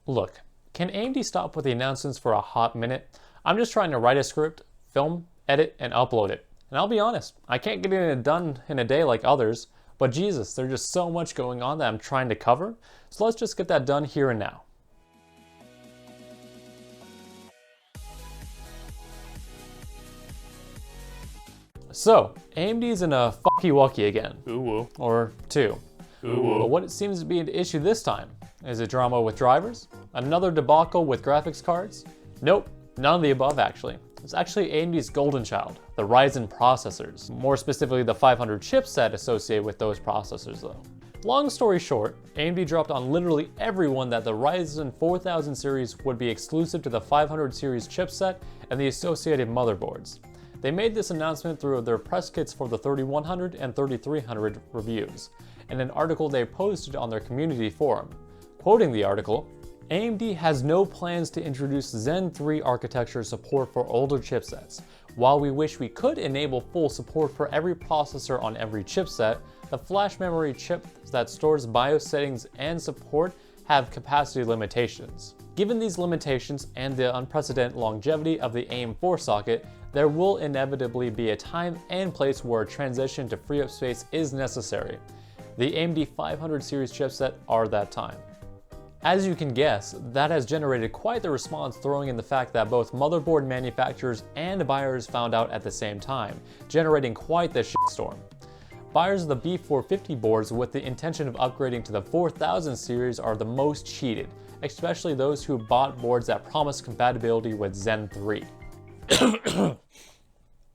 Look, can AMD stop with the announcements for a hot minute? I'm just trying to write a script, film, edit, and upload it. And I'll be honest, I can't get it done in a day like others, but Jesus, there's just so much going on that I'm trying to cover, so let's just get that done here and now. So, AMD's in a fucky-wucky again. Ooh-woo. Or two. Ooh-woo. But what seems to be an issue this time? Is it drama with drivers? Another debacle with graphics cards? Nope, none of the above actually. It's actually AMD's golden child, the Ryzen processors. More specifically, the 500 chipset associated with those processors though. Long story short, AMD dropped on literally everyone that the Ryzen 4000 series would be exclusive to the 500 series chipset and the associated motherboards. They made this announcement through their press kits for the 3100 and 3300 reviews, in an article they posted on their community forum. Quoting the article, AMD has no plans to introduce Zen 3 architecture support for older chipsets. While we wish we could enable full support for every processor on every chipset, the flash memory chip that stores BIOS settings and support have capacity limitations. Given these limitations and the unprecedented longevity of the AM4 socket, there will inevitably be a time and place where a transition to free up space is necessary. The AMD 500 series chipset are that time. As you can guess, that has generated quite the response, throwing in the fact that both motherboard manufacturers and buyers found out at the same time, generating quite the shitstorm. Buyers of the B450 boards with the intention of upgrading to the 4000 series are the most cheated, especially those who bought boards that promise compatibility with Zen 3.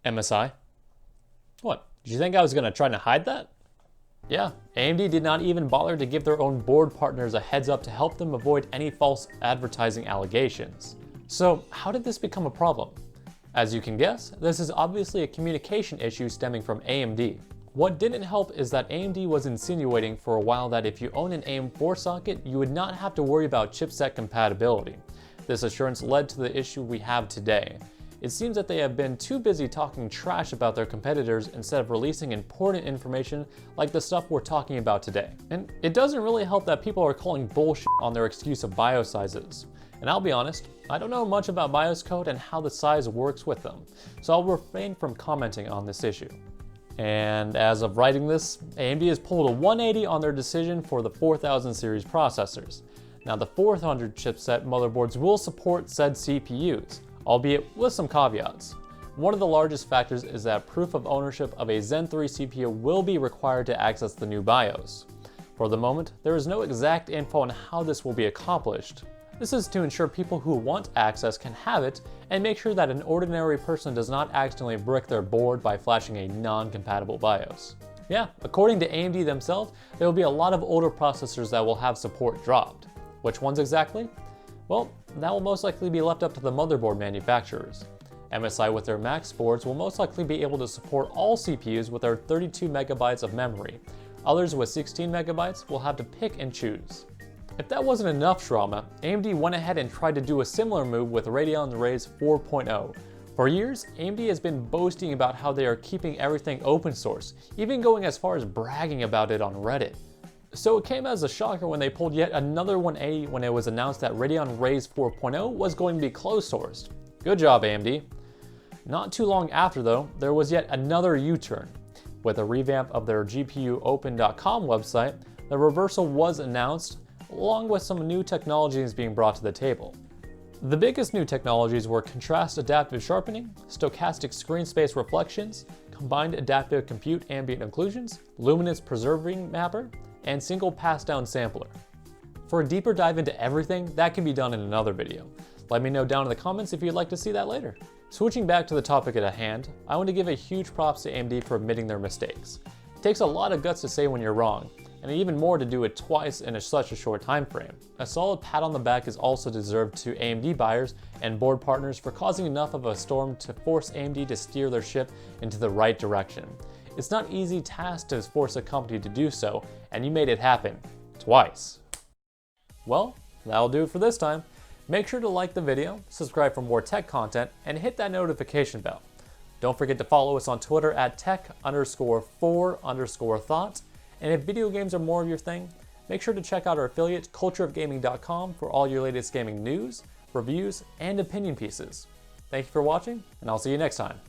MSI? What, did you think I was gonna try to hide that? Yeah, AMD did not even bother to give their own board partners a heads up to help them avoid any false advertising allegations. So how did this become a problem? As you can guess, this is obviously a communication issue stemming from AMD. What didn't help is that AMD was insinuating for a while that if you own an AM4 socket, you would not have to worry about chipset compatibility. This assurance led to the issue we have today. It seems that they have been too busy talking trash about their competitors instead of releasing important information like the stuff we're talking about today. And it doesn't really help that people are calling bullshit on their excuse of BIOS sizes. And I'll be honest, I don't know much about BIOS code and how the size works with them, so I'll refrain from commenting on this issue. And as of writing this, AMD has pulled a 180 on their decision for the 4000 series processors. Now the 400 chipset motherboards will support said CPUs, albeit with some caveats. One of the largest factors is that proof of ownership of a Zen 3 CPU will be required to access the new BIOS. For the moment, there is no exact info on how this will be accomplished. This is to ensure people who want access can have it and make sure that an ordinary person does not accidentally brick their board by flashing a non-compatible BIOS. Yeah, according to AMD themselves, there will be a lot of older processors that will have support dropped. Which ones exactly? Well, that will most likely be left up to the motherboard manufacturers. MSI with their Max boards will most likely be able to support all CPUs with their 32 megabytes of memory. Others with 16 megabytes will have to pick and choose. If that wasn't enough drama, AMD went ahead and tried to do a similar move with Radeon Raze 4.0. For years, AMD has been boasting about how they are keeping everything open source, even going as far as bragging about it on Reddit. So it came as a shocker when they pulled yet another 180 when it was announced that Radeon Raze 4.0 was going to be closed sourced. Good job, AMD. Not too long after though, there was yet another U-turn. With a revamp of their GPUopen.com website, the reversal was announced, along with some new technologies being brought to the table. The biggest new technologies were contrast adaptive sharpening, stochastic screen space reflections, combined adaptive compute ambient occlusions, luminance preserving mapper, and single pass-down sampler. For a deeper dive into everything, that can be done in another video. Let me know down in the comments if you'd like to see that later. Switching back to the topic at hand, I want to give a huge props to AMD for admitting their mistakes. It takes a lot of guts to say when you're wrong, and even more to do it twice in such a short time frame. A solid pat on the back is also deserved to AMD buyers and board partners for causing enough of a storm to force AMD to steer their ship into the right direction. It's not an easy task to force a company to do so, and you made it happen. Twice. Well, that'll do it for this time. Make sure to like the video, subscribe for more tech content, and hit that notification bell. Don't forget to follow us on Twitter at tech_for_thought. And if video games are more of your thing, make sure to check out our affiliate, cultureofgaming.com, for all your latest gaming news, reviews, and opinion pieces. Thank you for watching, and I'll see you next time.